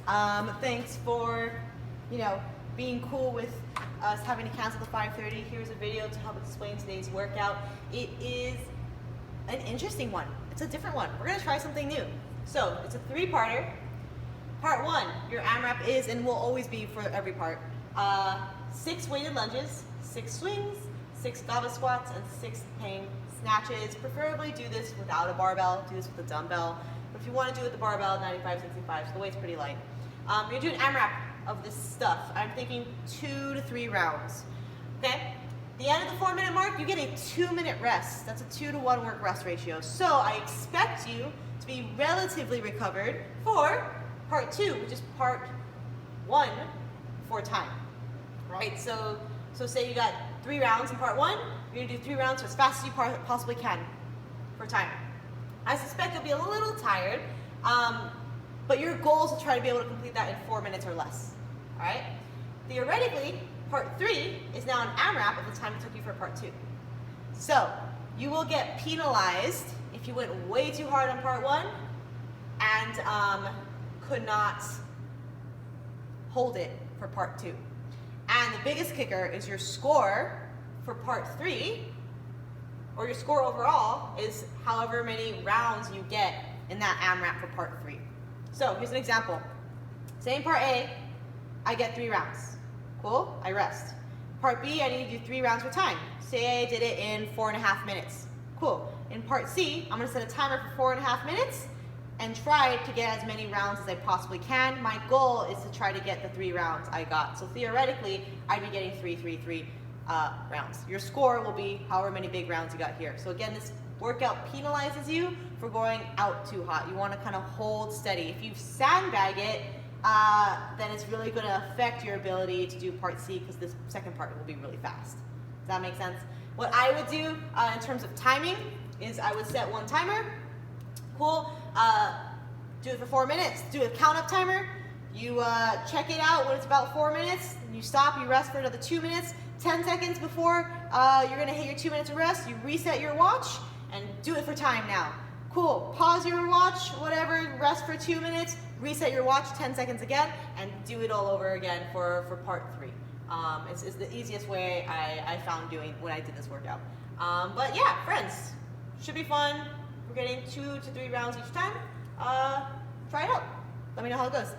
Thanks for, being cool with us having to cancel the 5:30. Here's a video to help explain today's workout. It is an interesting one. It's a different one. We're gonna try something new. So it's a three-parter. Part one, your AMRAP is and will always be for every part. 6 weighted lunges, 6 swings, 6 goblet squats, and 6 hang snatches. Preferably do this without a barbell, do this with a dumbbell. But if you want to do it with the barbell, 95, 65, so the weight's pretty light. You're doing AMRAP of this stuff. I'm thinking 2 to 3 rounds. Okay? The end of the 4-minute mark, you get a 2-minute rest. That's a 2 to 1 work rest ratio. So I expect you to be relatively recovered for part 2, which is part 1 for time. Right? So say you got 3 rounds in part 1, you're gonna do 3 rounds as fast as you possibly can for time. I suspect you'll be a little tired, but your goal is to try to be able to complete that in 4 minutes or less. All right? Theoretically, part 3 is now an AMRAP of the time it took you for part 2. So you will get penalized if you went way too hard on part 1 and could not hold it for part 2. And the biggest kicker is your score for part 3, or your score overall, is however many rounds you get in that AMRAP for part 3. So here's an example. Say in part A, I get 3 rounds. Cool, I rest. Part B, I need to do 3 rounds for time. Say I did it in 4.5 minutes. Cool. In part C, I'm gonna set a timer for 4.5 minutes and try to get as many rounds as I possibly can. My goal is to try to get the 3 rounds I got. So theoretically, I'd be getting 3 rounds. Your score will be however many big rounds you got here. So again, this workout penalizes you for going out too hot. You want to kind of hold steady. If you sandbag it, then it's really going to affect your ability to do part C, because this second part will be really fast. Does that make sense? What I would do in terms of timing is I would set one timer. Cool. Do it for 4 minutes. Do a count up timer. You check it out when it's about 4 minutes. You stop. You rest for another 2 minutes. 10 seconds before you're going to hit your 2 minutes of rest, you reset your watch and do it for time now. Cool. Pause your watch, whatever, rest for 2 minutes, reset your watch 10 seconds again, and do it all over again for part 3. It's the easiest way I found doing when I did this workout. But yeah, friends, should be fun. We're getting 2 to 3 rounds each time. Try it out. Let me know how it goes.